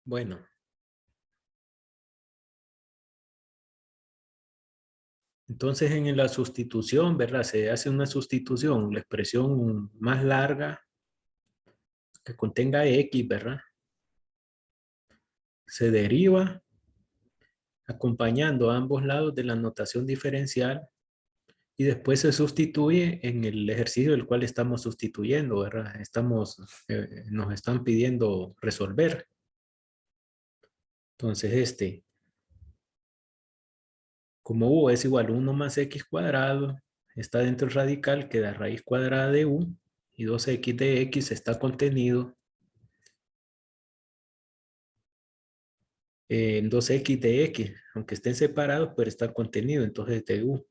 Bueno, entonces en la sustitución, ¿verdad? Se hace una sustitución, la expresión más larga que contenga X, ¿verdad? Se deriva acompañando a ambos lados de la notación diferencial y después se sustituye en el ejercicio del cual estamos sustituyendo, ¿verdad? Nos están pidiendo resolver. Entonces como u es igual a 1 más x cuadrado, está dentro del radical, queda raíz cuadrada de u, y 2x de x está contenido en 2x de x, aunque estén separados, pero está contenido, entonces de u.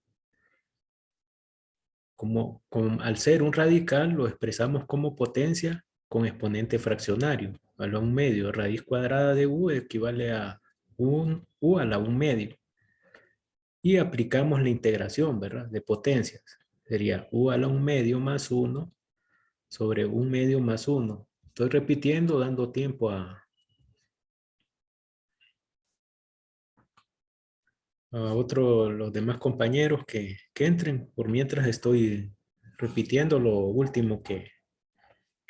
Como al ser un radical, lo expresamos como potencia con exponente fraccionario, a la 1 medio. Raíz cuadrada de u equivale a u a la 1 medio. Y aplicamos la integración, ¿verdad? De potencias. Sería u a la 1 medio más 1 sobre 1 medio más 1. Estoy repitiendo, dando tiempo a los demás compañeros que entren, por mientras estoy repitiendo lo último que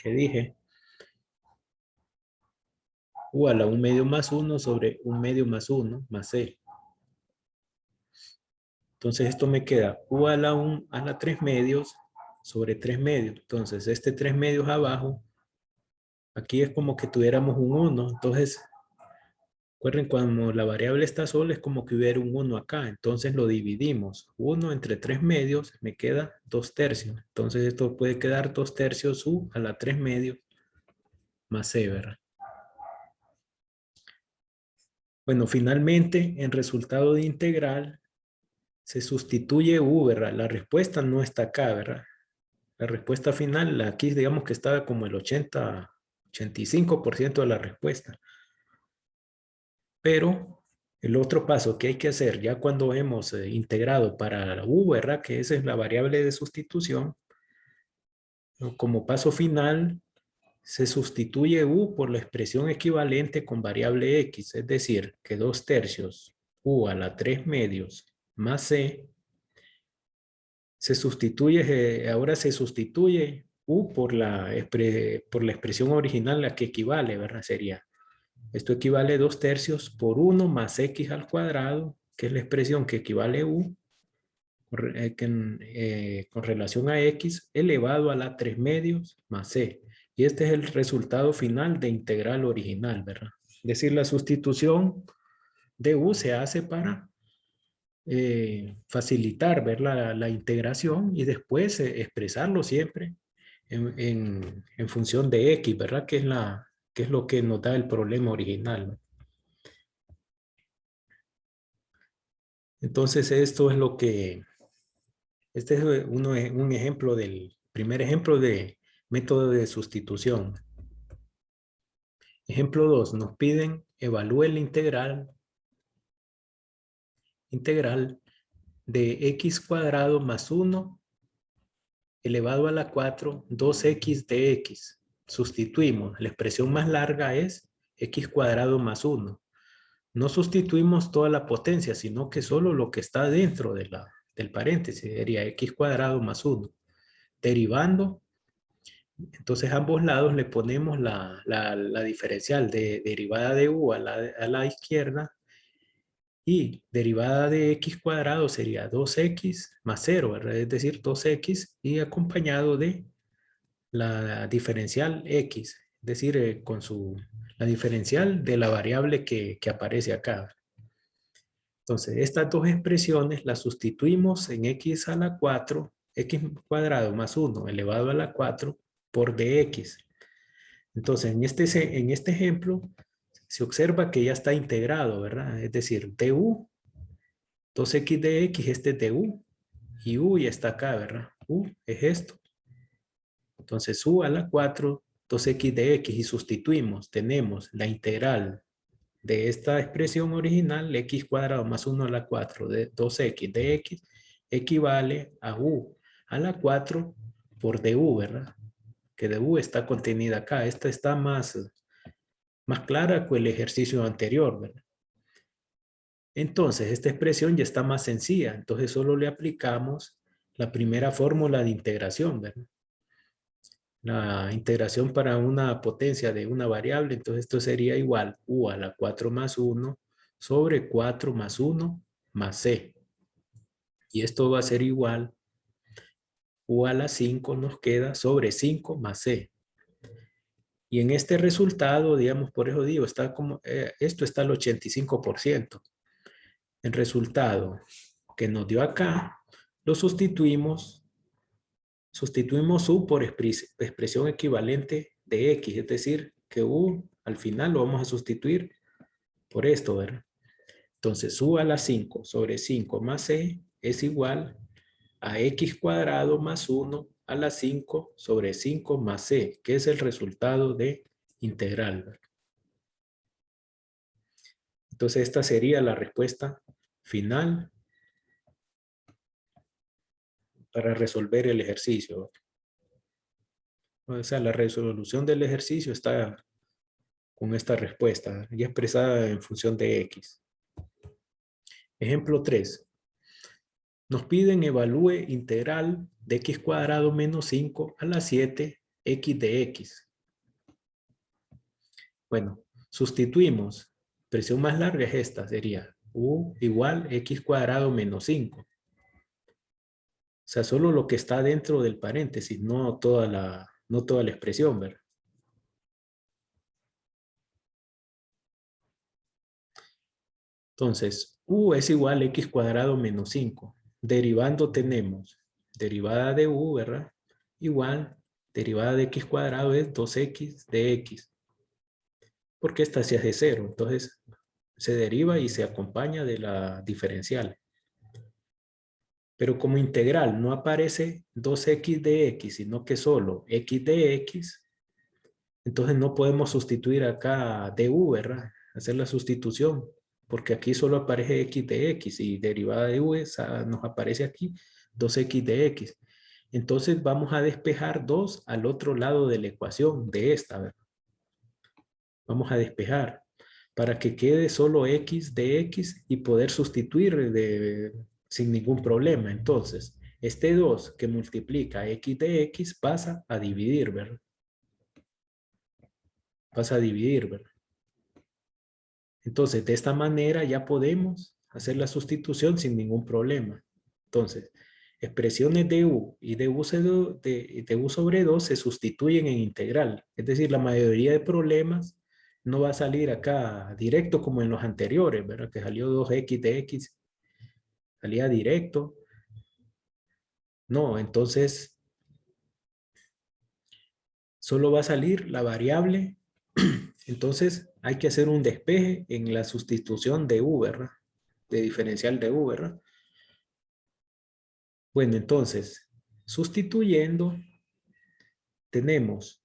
dije. U a la 1 medio más 1 sobre 1 medio más 1 más c. Entonces esto me queda u a la 1 a la 3 medios sobre 3 medios. Entonces este 3 medios abajo, aquí es como que tuviéramos un 1. Entonces, recuerden, cuando la variable está sola es como que hubiera un 1 acá. Entonces lo dividimos. 1 entre 3 medios me queda 2 tercios. Entonces esto puede quedar 2 tercios u a la 3 medios más c, ¿verdad? Bueno, finalmente, en resultado de integral, se sustituye u, ¿verdad? La respuesta no está acá, ¿verdad? La respuesta final, aquí digamos que está como el 85% de la respuesta. Pero el otro paso que hay que hacer ya cuando hemos integrado para la u, ¿verdad? Que esa es la variable de sustitución. Como paso final, se sustituye u por la expresión equivalente con variable x, es decir, que 2 tercios u a la 3 medios más c ahora se sustituye u por la expresión original a la que equivale, ¿verdad? Sería, esto equivale a 2 tercios por 1 más x al cuadrado, que es la expresión que equivale a u, con relación a x, elevado a la 3 medios más c. Y este es el resultado final de integral original, ¿verdad? Es decir, la sustitución de u se hace para facilitar ver la integración y después expresarlo siempre en función de X, ¿verdad? Que es lo que nos da el problema original, ¿no? Entonces esto es este es un ejemplo primer ejemplo de método de sustitución. Ejemplo 2, nos piden evalúe la integral de x cuadrado más 1 elevado a la 4, 2x de x. Sustituimos. La expresión más larga es x cuadrado más 1. No sustituimos toda la potencia, sino que solo lo que está dentro del paréntesis. Sería x cuadrado más 1. Derivando, entonces a ambos lados le ponemos la diferencial de derivada de u a la izquierda, y derivada de x cuadrado sería 2x más 0, ¿verdad? Es decir, 2x y acompañado de la diferencial x, es decir, la diferencial de la variable que aparece acá. Entonces, estas dos expresiones las sustituimos en x a la 4, x cuadrado más 1 elevado a la 4 por dx. Entonces, en este ejemplo, se observa que ya está integrado, ¿verdad? Es decir, du, 2x de x, este es du, y u ya está acá, ¿verdad? U es esto. Entonces, u a la 4, 2x de x, y sustituimos. Tenemos la integral de esta expresión original, x cuadrado más 1 a la 4 de 2x de x, equivale a u a la 4 por du, ¿verdad? Que du está contenida acá. Esta está más clara que el ejercicio anterior, ¿verdad? Entonces, esta expresión ya está más sencilla. Entonces, solo le aplicamos la primera fórmula de integración, ¿verdad? La integración para una potencia de una variable. Entonces, esto sería igual u a la 4 más 1 sobre 4 más 1 más c. Y esto va a ser igual u a la 5 nos queda sobre 5 más c. Y en este resultado, digamos, por eso digo, está como, esto está al 85%. El resultado que nos dio acá, lo sustituimos u por expresión equivalente de x, es decir, que u al final lo vamos a sustituir por esto, ¿verdad? Entonces, u a la 5 sobre 5 más c es igual a x cuadrado más 1 a la 5 sobre 5 más c, que es el resultado de integral, ¿verdad? Entonces, esta sería la respuesta final para resolver el ejercicio. O sea, la resolución del ejercicio está con esta respuesta, ya expresada en función de x. Ejemplo 3. Nos piden evalúe integral de x cuadrado menos 5 a la 7 x de x. Bueno, sustituimos. Expresión más larga es esta, sería u igual x cuadrado menos 5. O sea, solo lo que está dentro del paréntesis, no toda la expresión, ¿verdad? Entonces, u es igual a x cuadrado menos 5. Derivando tenemos derivada de u, ¿verdad? Igual, derivada de x cuadrado es 2x de x. Porque esta sí es de 0. Entonces, se deriva y se acompaña de la diferencial. Pero como integral no aparece 2x de x, sino que solo x de x, entonces no podemos sustituir acá du, ¿verdad? Hacer la sustitución, porque aquí solo aparece x de x y derivada de u nos aparece aquí 2x de x. Entonces vamos a despejar 2 al otro lado de la ecuación de esta, ¿verdad? Vamos a despejar para que quede solo x de x y poder sustituir sin ningún problema. Entonces, este 2 que multiplica x de x pasa a dividir, ¿verdad? Pasa a dividir, ¿verdad? Entonces, de esta manera ya podemos hacer la sustitución sin ningún problema. Entonces, expresiones de u y de u sobre 2 se sustituyen en integral. Es decir, la mayoría de problemas no va a salir acá directo como en los anteriores, ¿verdad? Que salió 2x de x, salía directo. No, entonces solo va a salir la variable. Entonces hay que hacer un despeje en la sustitución de u, ¿verdad? De diferencial de u, ¿verdad? Bueno, entonces, sustituyendo, tenemos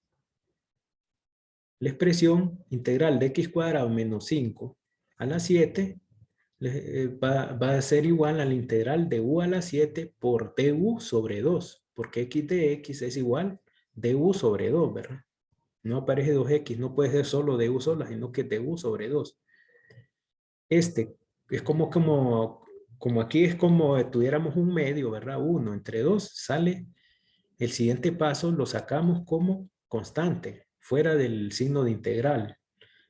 la expresión integral de x cuadrado menos 5 a la 7 va a ser igual a la integral de u a la 7 por du sobre 2, porque x de x es igual du sobre 2, ¿verdad? No aparece 2x, no puede ser solo du sola, sino que du sobre 2. Este es como aquí es como tuviéramos un medio, ¿verdad? 1 entre 2 sale. El siguiente paso lo sacamos como constante, fuera del signo de integral.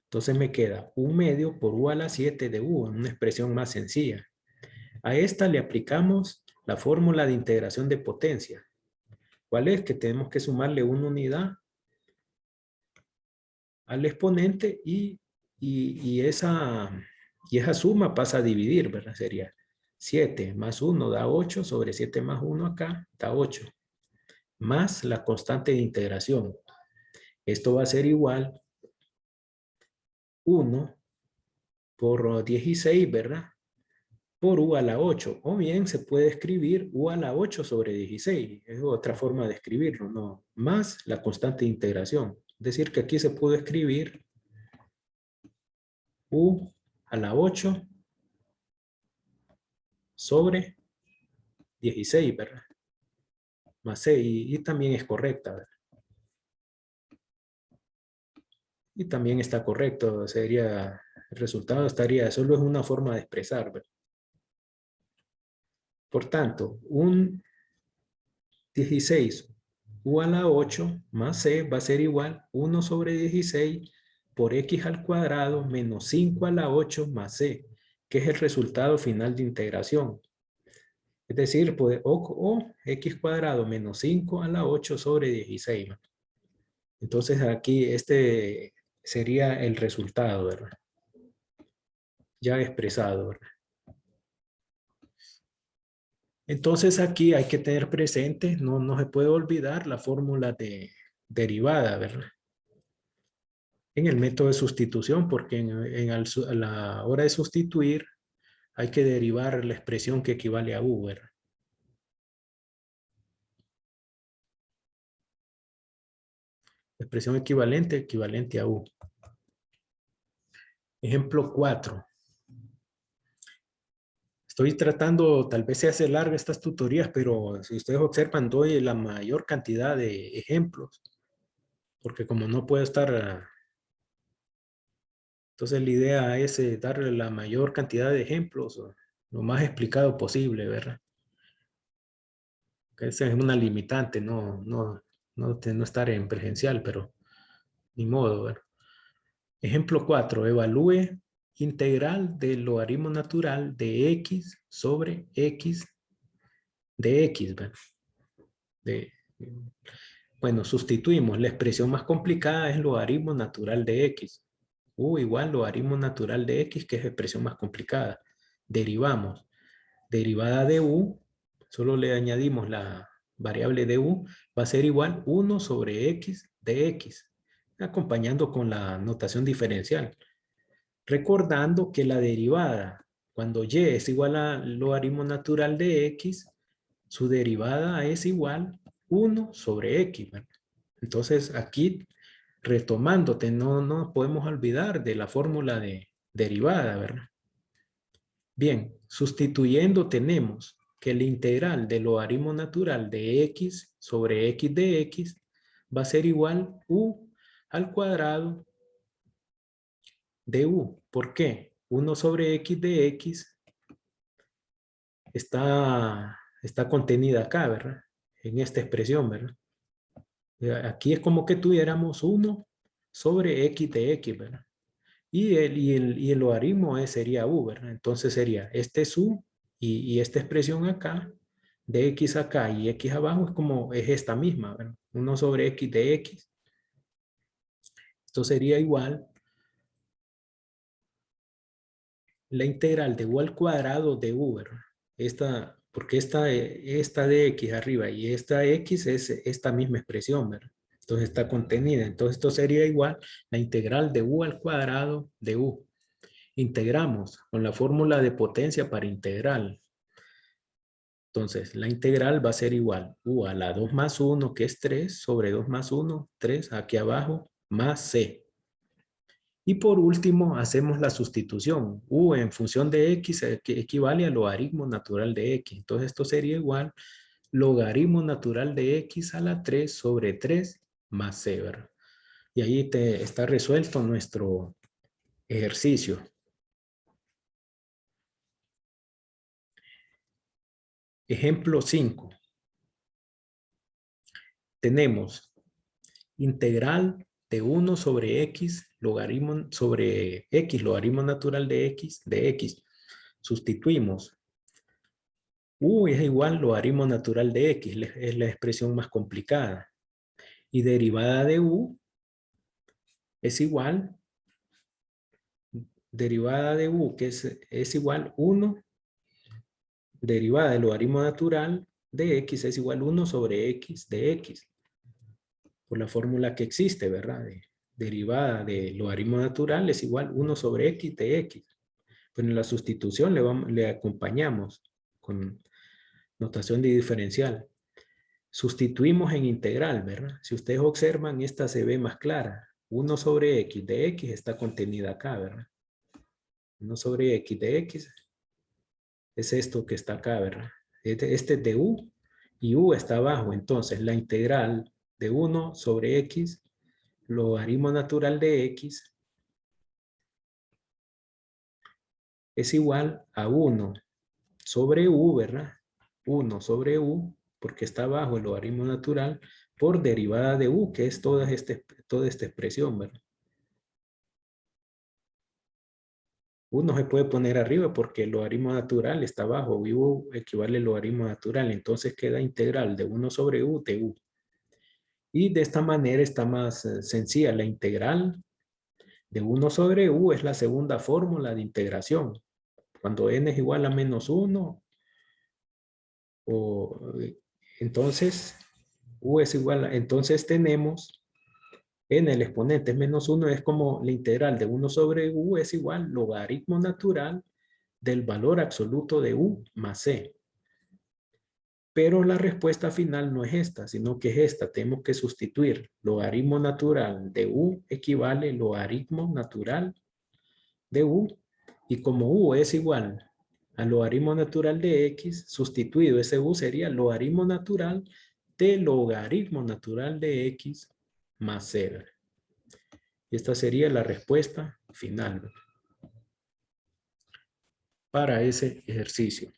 Entonces me queda 1 medio por u a la 7 de u, una expresión más sencilla. A esta le aplicamos la fórmula de integración de potencia. ¿Cuál es? Que tenemos que sumarle una unidad al exponente y esa suma pasa a dividir, ¿verdad? Sería 7 más 1 da 8 sobre 7 más 1 acá da 8. Más la constante de integración. Esto va a ser igual 1 por 16, ¿verdad? Por u a la 8. O bien se puede escribir u a la 8 sobre 16. Es otra forma de escribirlo, ¿no? Más la constante de integración. Es decir, que aquí se puede escribir u a la 8 sobre 16, ¿verdad? Más c, y también es correcta, ¿verdad? Y también está correcto, sería, el resultado estaría, solo es una forma de expresar, ¿verdad? Por tanto, un 16 u a la 8 más c va a ser igual 1 sobre 16 por x al cuadrado menos 5 a la 8 más c, que es el resultado final de integración. Es decir, pues, o x cuadrado menos 5 a la 8 sobre 16. ¿No? Entonces aquí este sería el resultado, ¿verdad? Ya expresado, ¿verdad? Entonces aquí hay que tener presente, no se puede olvidar la fórmula de derivada, ¿verdad? En el método de sustitución, porque a la hora de sustituir hay que derivar la expresión que equivale a u, ¿verdad? La expresión equivalente a u. Ejemplo 4. Estoy tratando, tal vez se hace larga estas tutorías, pero si ustedes observan, doy la mayor cantidad de ejemplos, porque como no puedo estar, entonces la idea es darle la mayor cantidad de ejemplos, lo más explicado posible, ¿verdad? Que esa es una limitante, no estar en presencial, pero ni modo, ¿verdad? Ejemplo 4. Evalúe integral del logaritmo natural de x sobre x de x, ¿verdad? De, bueno, sustituimos. La expresión más complicada es logaritmo natural de x. U igual logaritmo natural de x, que es la expresión más complicada. Derivamos. Derivada de u, solo le añadimos la variable de u, va a ser igual 1 sobre x de x, acompañando con la notación diferencial. Recordando que la derivada, cuando y es igual al logaritmo natural de x, su derivada es igual 1 sobre x, ¿verdad? Entonces aquí, retomándote, no podemos olvidar de la fórmula de derivada, ¿verdad? Bien, sustituyendo tenemos que el integral del logaritmo natural de x sobre x de x va a ser igual u al cuadrado de u. ¿Por qué? 1 sobre x de x está contenida acá, ¿verdad? En esta expresión, ¿verdad? Aquí es como que tuviéramos 1 sobre x de x, ¿verdad? Y el logaritmo sería u, ¿verdad? Entonces sería, este es u y esta expresión acá, de x acá y x abajo es esta misma, ¿verdad? 1 sobre x de x. Esto sería igual la integral de u al cuadrado de u, ¿verdad? Porque esta de x arriba y esta x es esta misma expresión, ¿verdad? Entonces está contenida. Entonces esto sería igual la integral de u al cuadrado de u. Integramos con la fórmula de potencia para integral. Entonces la integral va a ser igual u a la 2 más 1, que es 3, sobre 2 más 1, 3, aquí abajo, más c. Y por último, hacemos la sustitución. U en función de x que equivale al logaritmo natural de x. Entonces esto sería igual logaritmo natural de x a la 3 sobre 3 más c, ¿verdad? Y ahí está resuelto nuestro ejercicio. Ejemplo 5. Tenemos integral de 1 sobre x logaritmo sobre x, logaritmo natural de x. Sustituimos. U es igual logaritmo natural de x, es la expresión más complicada. Y derivada de u es igual, derivada de u, que es igual 1, derivada del logaritmo natural de x es igual 1 sobre x de x. Por la fórmula que existe, ¿verdad? Derivada de logaritmo natural es igual 1 sobre x de x. Pues en la sustitución le acompañamos con notación de diferencial. Sustituimos en integral, ¿verdad? Si ustedes observan, esta se ve más clara. 1 sobre x de x está contenida acá, ¿verdad? 1 sobre x de x es esto que está acá, ¿verdad? Este es de u y u está abajo. Entonces, la integral de 1 sobre x logaritmo natural de x es igual a 1 sobre u, ¿verdad? 1 sobre u, porque está abajo el logaritmo natural, por derivada de u, que es toda esta expresión, ¿verdad? 1 se puede poner arriba porque el logaritmo natural está abajo y u equivale al logaritmo natural. Entonces queda integral de 1 sobre u de u. Y de esta manera está más sencilla. La integral de 1 sobre u es la segunda fórmula de integración. Cuando n es igual a menos 1, entonces u es igual a, entonces tenemos en el exponente menos 1 es como la integral de 1 sobre u es igual logaritmo natural del valor absoluto de u más c. Pero la respuesta final no es esta, sino que es esta. Tenemos que sustituir logaritmo natural de u equivale logaritmo natural de u. Y como u es igual al logaritmo natural de x, sustituido ese u sería logaritmo natural de logaritmo natural de x más c. Y esta sería la respuesta final para ese ejercicio.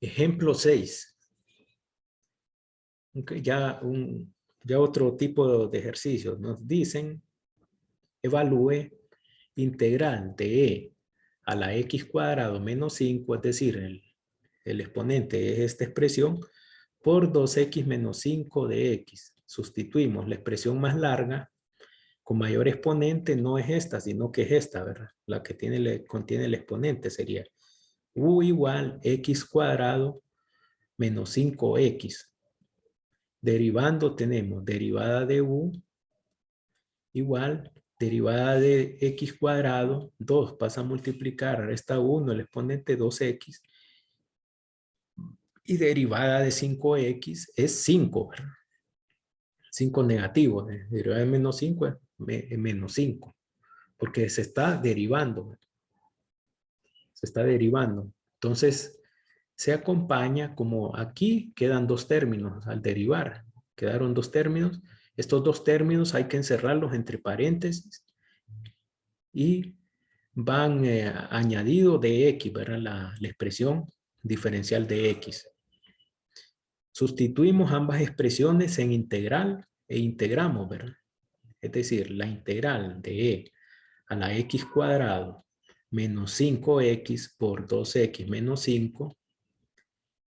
Ejemplo 6. Okay, ya otro tipo de ejercicios. Nos dicen, evalúe integral de e a la x cuadrado menos 5, es decir, el exponente es esta expresión, por 2x menos 5 de x. Sustituimos la expresión más larga con mayor exponente, no es esta, sino que es esta, ¿verdad? La que contiene el exponente sería u igual x cuadrado menos 5x. Derivando tenemos derivada de u igual derivada de x cuadrado, 2 pasa a multiplicar, resta 1, el exponente 2x, y derivada de 5x es 5, ¿verdad? 5 negativo, derivada de menos 5 es menos 5, porque se está derivando, ¿verdad? Se está derivando. Entonces, se acompaña como aquí quedan dos términos al derivar. Quedaron dos términos. Estos dos términos hay que encerrarlos entre paréntesis y van añadido de x, ¿verdad? La expresión diferencial de x. Sustituimos ambas expresiones en integral e integramos, ¿verdad? Es decir, la integral de e a la x cuadrado menos 5x por 2x menos 5.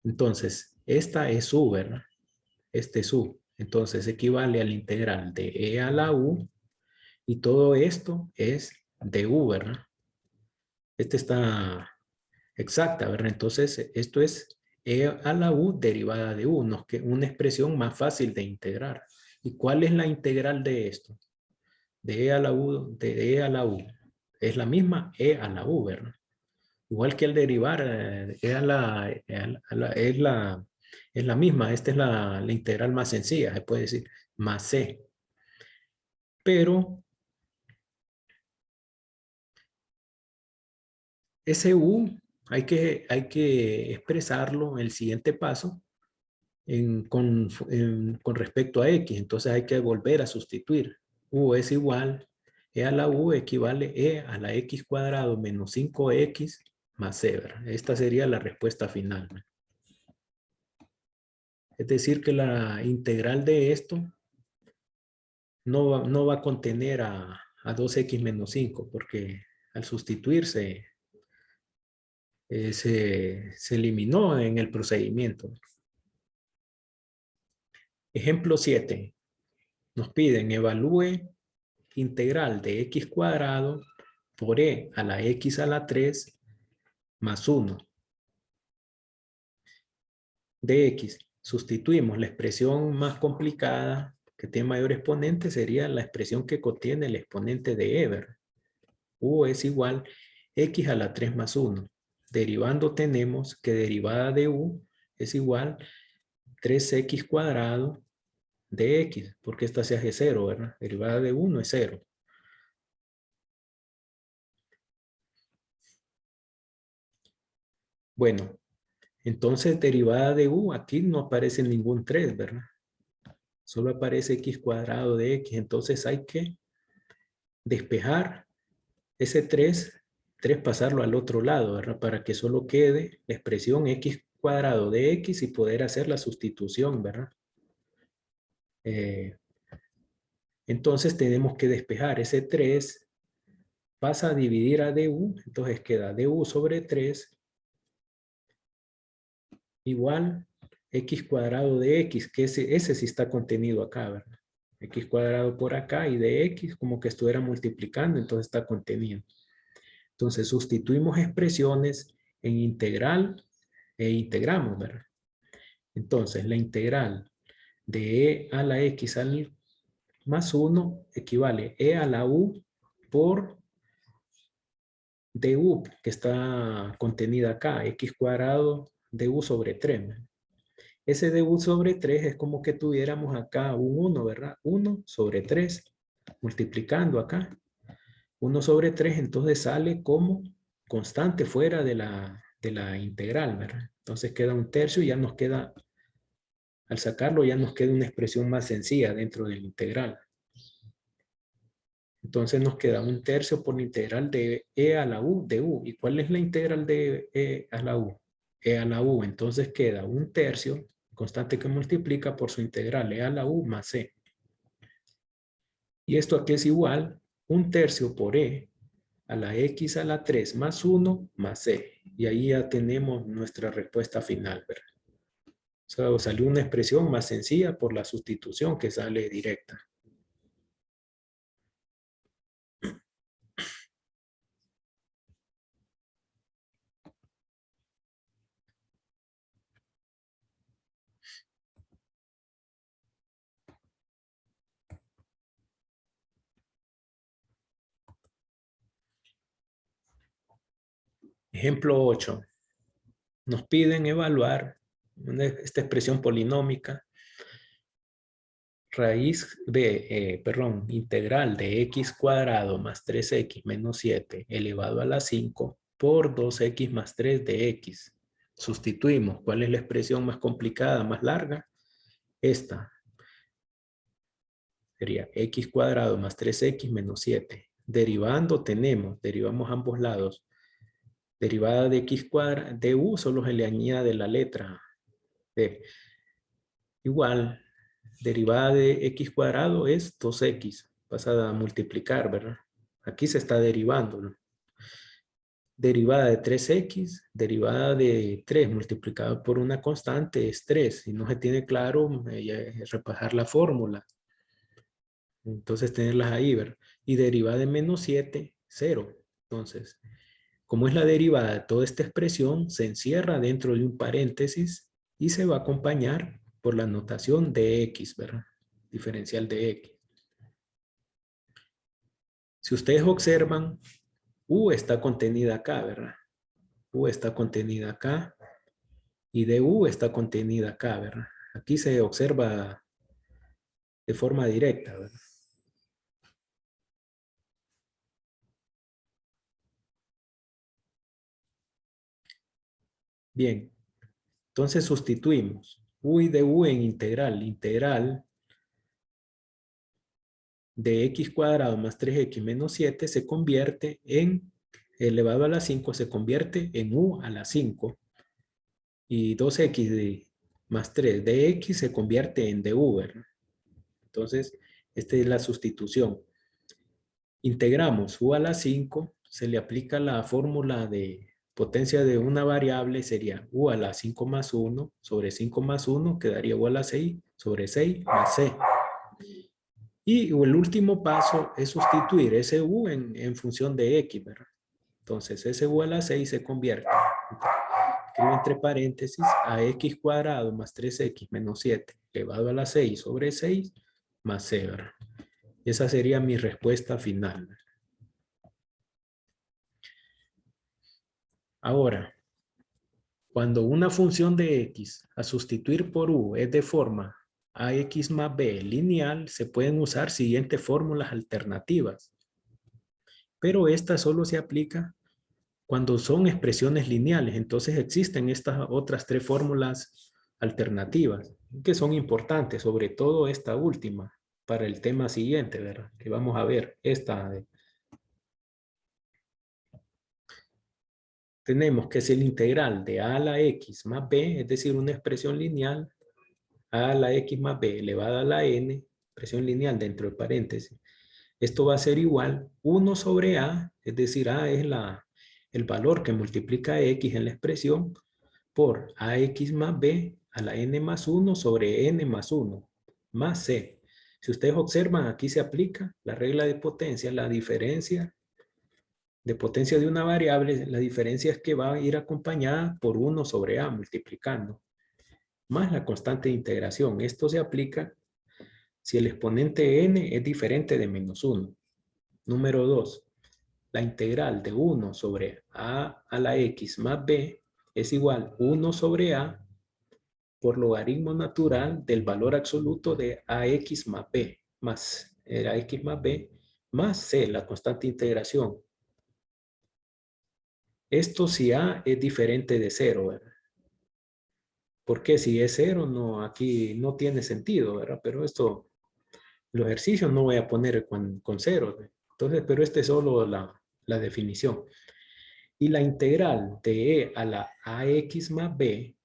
Entonces, esta es u, ¿verdad? Este es u. Entonces, equivale a la integral de e a la u y todo esto es de u, ¿verdad? Este está exacta, ¿verdad? Entonces, esto es e a la u derivada de u, ¿no? Que una expresión más fácil de integrar. ¿Y cuál es la integral de esto? De e a la u, de e a la u. Es la misma e a la u, ¿verdad? Igual que el derivar, es la misma. Esta es la integral más sencilla, se puede decir, más c. Pero ese u hay que expresarlo en el siguiente paso con respecto a x. Entonces hay que volver a sustituir. U es igual, e a la u equivale e a la x cuadrado menos 5x más c, ¿verdad? Esta sería la respuesta final, ¿no? Es decir, que la integral de esto no va a contener a 2x menos 5, porque al sustituirse se eliminó en el procedimiento. Ejemplo 7. Nos piden evalúe integral de x cuadrado por e a la x a la 3 más 1 de x. Sustituimos la expresión más complicada que tiene mayor exponente, sería la expresión que contiene el exponente de e, ¿verdad? U es igual x a la 3 más 1. Derivando tenemos que derivada de u es igual 3x cuadrado de x, porque esta se hace 0, ¿verdad? Derivada de 1 es 0. Bueno, entonces derivada de u, aquí no aparece ningún 3, ¿verdad? Solo aparece x cuadrado de x. Entonces hay que despejar ese 3 pasarlo al otro lado, ¿verdad? Para que solo quede la expresión x cuadrado de x y poder hacer la sustitución, ¿verdad? Entonces tenemos que despejar ese 3, pasa a dividir a du, entonces queda du sobre 3 igual x cuadrado de x, que ese sí está contenido acá, ¿verdad? X cuadrado por acá y de x como que estuviera multiplicando, entonces está contenido. Entonces sustituimos expresiones en integral e integramos, ¿verdad? Entonces la integral de e a la x al más 1 equivale e a la u por du, que está contenida acá, x cuadrado du sobre 3. ¿verdad? Ese du sobre 3 es como que tuviéramos acá un 1, ¿verdad? 1 sobre 3, multiplicando acá. 1 sobre 3 entonces sale como constante fuera de la integral, ¿verdad? Entonces queda un tercio y ya nos queda, al sacarlo ya nos queda una expresión más sencilla dentro de la integral. Entonces nos queda un tercio por la integral de e a la u de u. ¿Y cuál es la integral de e a la u? E a la u. Entonces queda un tercio, constante que multiplica por su integral e a la u más c. Y esto aquí es igual, un tercio por e a la x a la 3 más 1 más c. Y ahí ya tenemos nuestra respuesta final, ¿verdad? O sea, salió una expresión más sencilla por la sustitución que sale directa. Ejemplo 8. Nos piden evaluar esta expresión polinómica, integral de x cuadrado más 3x menos 7 elevado a la 5 por 2x más 3 de x. Sustituimos. ¿Cuál es la expresión más complicada, más larga? Esta. Sería x cuadrado más 3x menos 7. Derivando derivamos ambos lados. Derivada de x cuadrado, de u solo se le añade la letra d. Igual, derivada de x cuadrado es 2x. Pasa a multiplicar, ¿verdad? Aquí se está derivando, ¿no? Derivada de 3x, derivada de 3 multiplicado por una constante es 3. Si no se tiene claro, repasar la fórmula. Entonces tenerlas ahí, ¿verdad? Y derivada de menos 7, 0. Entonces, como es la derivada de toda esta expresión, se encierra dentro de un paréntesis y se va a acompañar por la notación de x, ¿verdad? Diferencial de x. Si ustedes observan, u está contenida acá, ¿verdad? U está contenida acá y du está contenida acá, ¿verdad? Aquí se observa de forma directa, ¿verdad? Bien, entonces sustituimos u y du en integral. Integral de x cuadrado más 3x menos 7 se convierte en, elevado a la 5, se convierte en u a la 5. Y 2x más 3 de x se convierte en du, ¿verdad? Entonces, esta es la sustitución. Integramos u a la 5, se le aplica la fórmula de potencia de una variable, sería u a la 5 más 1 sobre 5 más 1, quedaría u a la 6 sobre 6 más c. Y el último paso es sustituir ese u en función de x, ¿verdad? Entonces, ese u a la 6 se convierte, escribo entre paréntesis, a x cuadrado más 3x menos 7 elevado a la 6 sobre 6 más c, ¿verdad? Esa sería mi respuesta final. Ahora, cuando una función de x a sustituir por u es de forma ax más b lineal, se pueden usar siguientes fórmulas alternativas. Pero esta solo se aplica cuando son expresiones lineales. Entonces existen estas otras tres fórmulas alternativas que son importantes, sobre todo esta última, para el tema siguiente, ¿verdad? Que vamos a ver, tenemos que es el integral de a a la x más b, es decir, una expresión lineal, a la x más b elevada a la n, expresión lineal dentro de paréntesis. Esto va a ser igual 1 sobre a, es decir, a es el valor que multiplica x en la expresión, por ax más b a la n más 1 sobre n más 1, más c. Si ustedes observan, aquí se aplica la regla de potencia, la diferencia de potencia de una variable, la diferencia es que va a ir acompañada por 1 sobre a, multiplicando, más la constante de integración. Esto se aplica si el exponente n es diferente de menos 1. Número 2. La integral de 1 sobre a la x más b es igual 1 sobre a por logaritmo natural del valor absoluto de ax más b, más ax más b, más c, la constante de integración. Esto si a es diferente de 0, ¿verdad? Porque si es 0, no, aquí no tiene sentido, ¿verdad? Pero esto, los ejercicios no voy a poner con 0. Entonces, pero este es solo la definición. Y la integral de e a la ax más b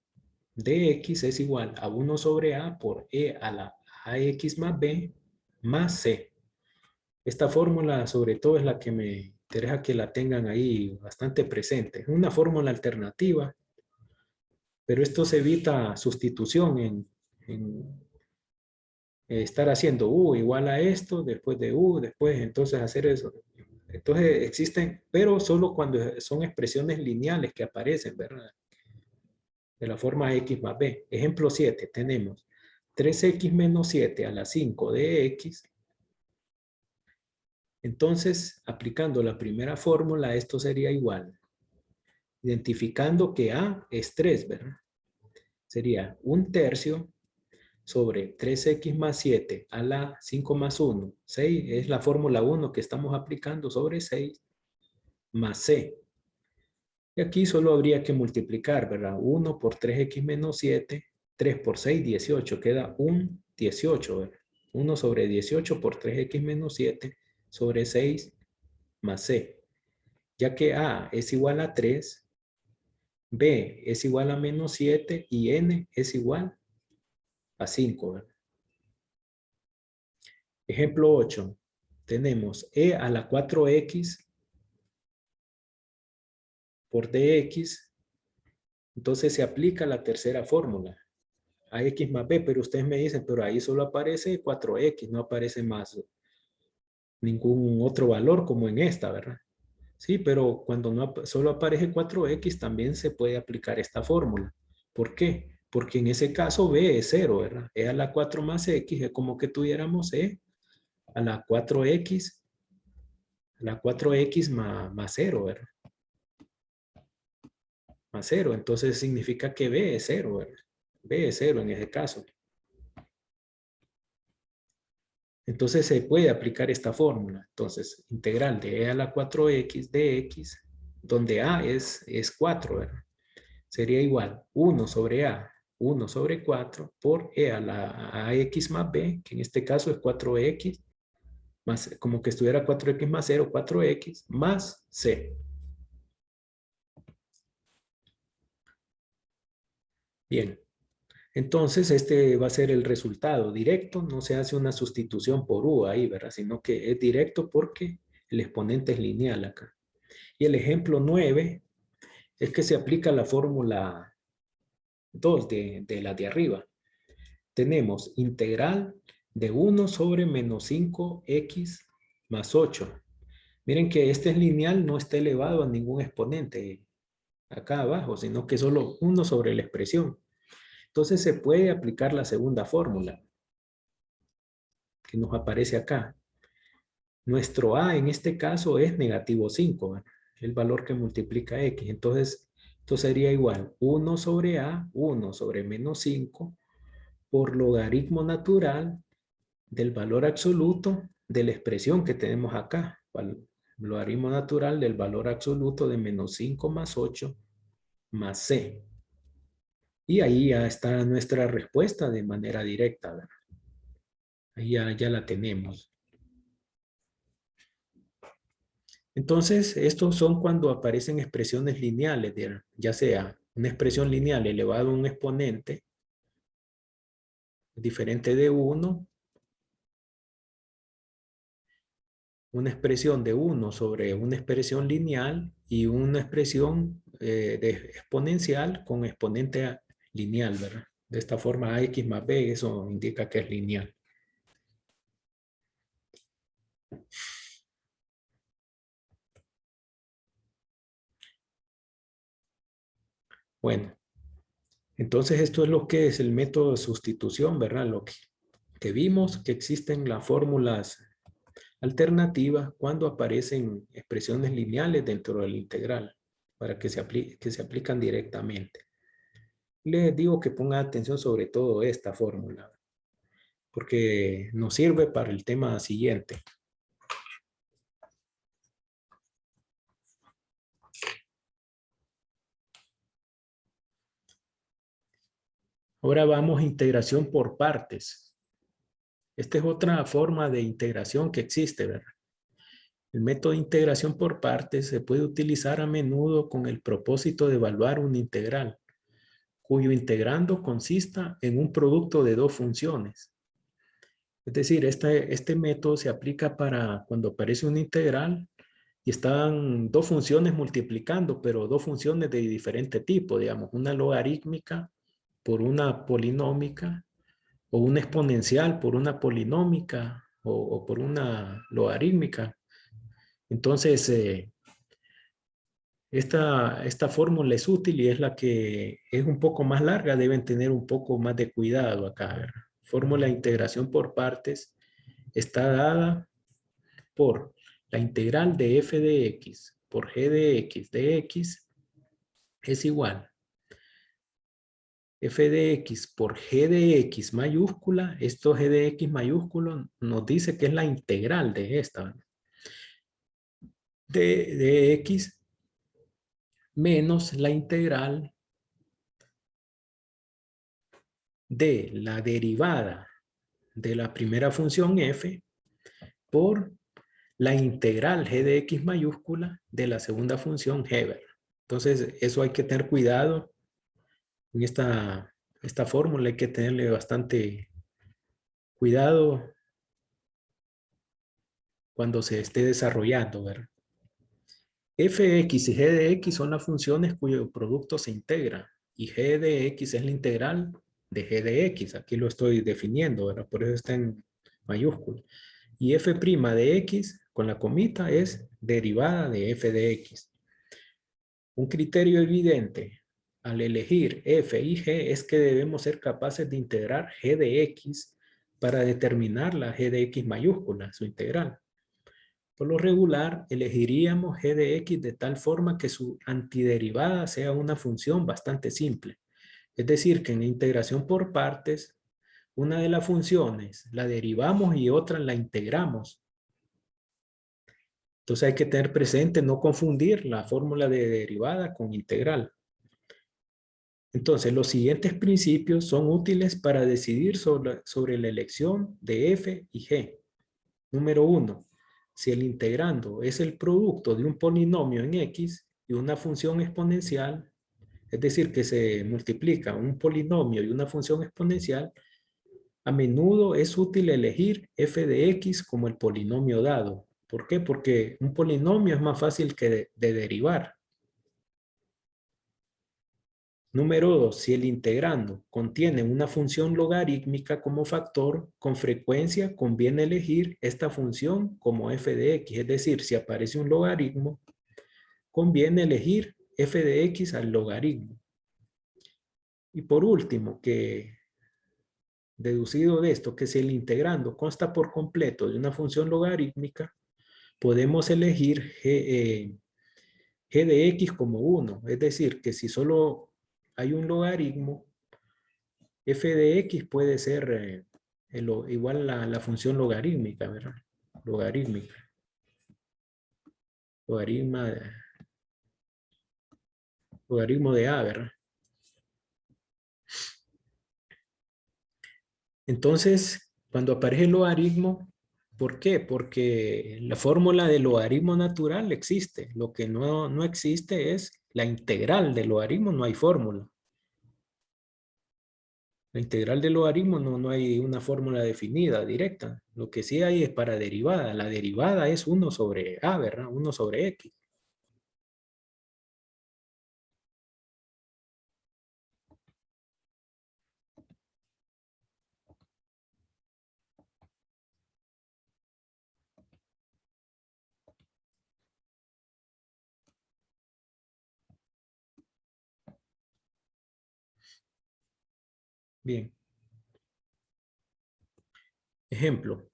de x es igual a 1 sobre a por e a la ax más b más c. Esta fórmula sobre todo es la que me interesa que la tengan ahí bastante presente. Es una fórmula alternativa, pero esto se evita sustitución en estar haciendo u igual a esto, después de u, después entonces hacer eso. Entonces existen, pero solo cuando son expresiones lineales que aparecen, ¿verdad? De la forma x más b. Ejemplo 7, tenemos 3x menos 7 a la 5 de x. Entonces, aplicando la primera fórmula, esto sería igual. Identificando que a es 3, ¿verdad? Sería 1/3 sobre 3x más 7 a la 5 más 1. 6 es la fórmula 1 que estamos aplicando sobre 6 más c. Y aquí solo habría que multiplicar, ¿verdad? 1 por 3x menos 7, 3 por 6, 18. Queda un 18, ¿verdad? 1 sobre 18 por 3x menos 7 sobre 6 más c. Ya que a es igual a 3, b es igual a menos 7 y n es igual a 5, ¿verdad? Ejemplo 8. Tenemos e a la 4x por dx. Entonces se aplica la tercera fórmula. Ax más b, pero ustedes me dicen, pero ahí solo aparece 4x, no aparece más ningún otro valor como en esta, ¿verdad? Sí, pero cuando no, solo aparece 4x, también se puede aplicar esta fórmula. ¿Por qué? Porque en ese caso b es 0, ¿verdad? E a la 4 más x es como que tuviéramos e a la 4x, la 4x más 0, ¿verdad? Más 0, entonces significa que b es 0, ¿verdad? B es 0 en ese caso. Entonces se puede aplicar esta fórmula. Entonces, integral de e a la 4x de x, donde a es 4, ¿verdad? Sería igual 1 sobre a, 1 sobre 4 por e a la ax más b, que en este caso es 4x, más, como que estuviera 4x más 0, 4x, más c. Bien. Entonces, este va a ser el resultado directo, no se hace una sustitución por u ahí, ¿verdad? Sino que es directo porque el exponente es lineal acá. Y el ejemplo 9 es que se aplica la fórmula 2 de la de arriba. Tenemos integral de 1 sobre menos 5x más 8. Miren que este es lineal, no está elevado a ningún exponente acá abajo, sino que solo 1 sobre la expresión. Entonces se puede aplicar la segunda fórmula que nos aparece acá. Nuestro a en este caso es negativo 5, ¿verdad? El valor que multiplica x. Entonces, esto sería igual 1 sobre a, 1 sobre menos 5, por logaritmo natural del valor absoluto de la expresión que tenemos acá. Logaritmo natural del valor absoluto de menos 5 más 8 más c. Y ahí ya está nuestra respuesta de manera directa, ¿verdad? Ahí ya la tenemos. Entonces, estos son cuando aparecen expresiones lineales, ya sea una expresión lineal elevado a un exponente diferente de 1, una expresión de 1 sobre una expresión lineal y una expresión de exponencial con exponente lineal, ¿verdad? De esta forma, ax más b, eso indica que es lineal. Bueno, entonces esto es lo que es el método de sustitución, ¿verdad? Lo que vimos, que existen las fórmulas alternativas cuando aparecen expresiones lineales dentro del integral, para que se aplican directamente. Les digo que pongan atención sobre todo esta fórmula, porque nos sirve para el tema siguiente. Ahora vamos a integración por partes. Esta es otra forma de integración que existe, ¿verdad? El método de integración por partes se puede utilizar a menudo con el propósito de evaluar una integral, cuyo integrando consista en un producto de dos funciones. Es decir, este método se aplica para cuando aparece una integral y están dos funciones multiplicando, pero dos funciones de diferente tipo, digamos, una logarítmica por una polinómica o una exponencial por una polinómica o por una logarítmica. Entonces, esta fórmula es útil y es la que es un poco más larga, deben tener un poco más de cuidado acá, ¿verdad? Fórmula de integración por partes está dada por la integral de f de x por g de x es igual f de x por g de x mayúscula. Esto g de x mayúsculo nos dice que es la integral de esta, de x menos la integral de la derivada de la primera función f por la integral g de x mayúscula de la segunda función g. Entonces, eso hay que tener cuidado en esta fórmula, hay que tenerle bastante cuidado cuando se esté desarrollando, ¿verdad? Fx y g de x son las funciones cuyo producto se integra y g de x es la integral de g de x. Aquí lo estoy definiendo, ¿verdad? Por eso está en mayúscula. Y f' de x con la comita es derivada de f de x. Un criterio evidente al elegir f y g es que debemos ser capaces de integrar g de x para determinar la g de x mayúscula, su integral. Por lo regular, elegiríamos g de x de tal forma que su antiderivada sea una función bastante simple. Es decir, que en la integración por partes, una de las funciones la derivamos y otra la integramos. Entonces hay que tener presente no confundir la fórmula de derivada con integral. Entonces los siguientes principios son útiles para decidir sobre la elección de f y g. Número 1. Si el integrando es el producto de un polinomio en x y una función exponencial, es decir, que se multiplica un polinomio y una función exponencial, a menudo es útil elegir f de x como el polinomio dado. ¿Por qué? Porque un polinomio es más fácil que de derivar. Número 2. Si el integrando contiene una función logarítmica como factor, con frecuencia conviene elegir esta función como f de x. Es decir, si aparece un logaritmo, conviene elegir f de x al logaritmo. Y por último, que deducido de esto, que si el integrando consta por completo de una función logarítmica, podemos elegir g de x como 1. Es decir, que si solo hay un logaritmo, f de x puede ser igual a la función logarítmica, ¿verdad? Logarítmica. Logaritmo de a, ¿verdad? Entonces, cuando aparece el logaritmo, ¿por qué? Porque la fórmula del logaritmo natural existe. Lo que no existe es la integral del logaritmo, no hay fórmula. La integral del logaritmo no hay una fórmula definida, directa. Lo que sí hay es para derivada. La derivada es 1 sobre a, ¿verdad? 1 sobre x. Bien. Ejemplo.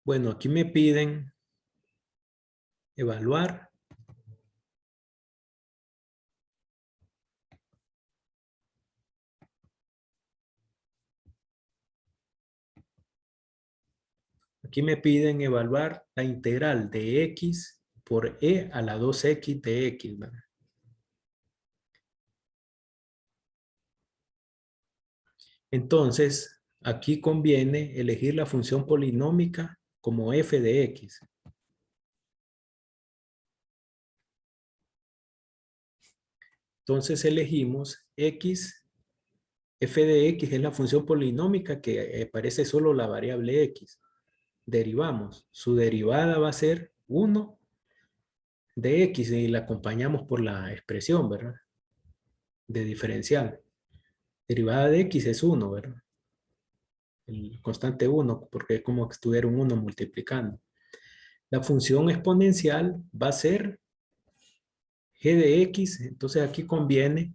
Bueno, aquí me piden evaluar. Aquí me piden evaluar la integral de x por e a la 2x de x, ¿verdad? Entonces, aquí conviene elegir la función polinómica como f de x. Entonces elegimos x, f de x es la función polinómica que aparece solo la variable x. Derivamos. Su derivada va a ser 1 de x y la acompañamos por la expresión, ¿verdad? De diferencial. Derivada de x es 1, ¿verdad? El constante 1, porque es como que estuviera un 1 multiplicando. La función exponencial va a ser g de x, entonces aquí conviene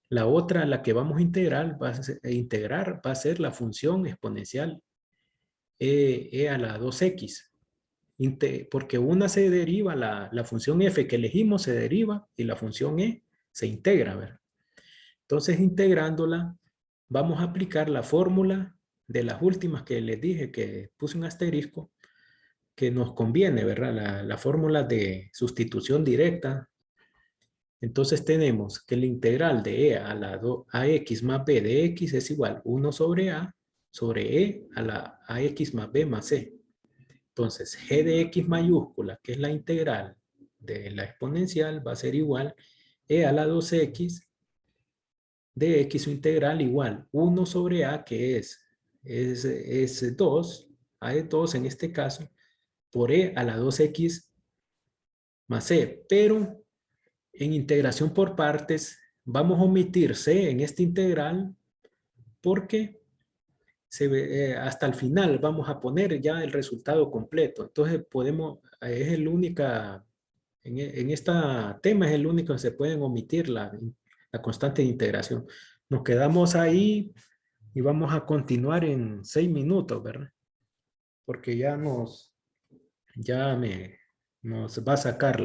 la otra, la que vamos a integrar, va a ser la función exponencial e a la 2x, porque una se deriva, la función f que elegimos se deriva y la función e se integra, ¿verdad? Entonces, integrándola, vamos a aplicar la fórmula de las últimas que les dije, que puse un asterisco, que nos conviene, ¿verdad? La fórmula de sustitución directa. Entonces tenemos que la integral de e a la ax más b de x es igual a 1 sobre a sobre e a la ax más b más c. Entonces g de x mayúscula, que es la integral de la exponencial, va a ser igual e a la 2x de x su integral igual 1 sobre a, que es 2, a es 2 en este caso, por e a la 2x más c. Pero en integración por partes, vamos a omitir c en esta integral porque hasta el final vamos a poner ya el resultado completo. Entonces podemos, es el única, en este tema es el único que se pueden omitir la constante de integración. Nos quedamos ahí y vamos a continuar en 6 minutos, ¿verdad? Porque ya nos va a sacar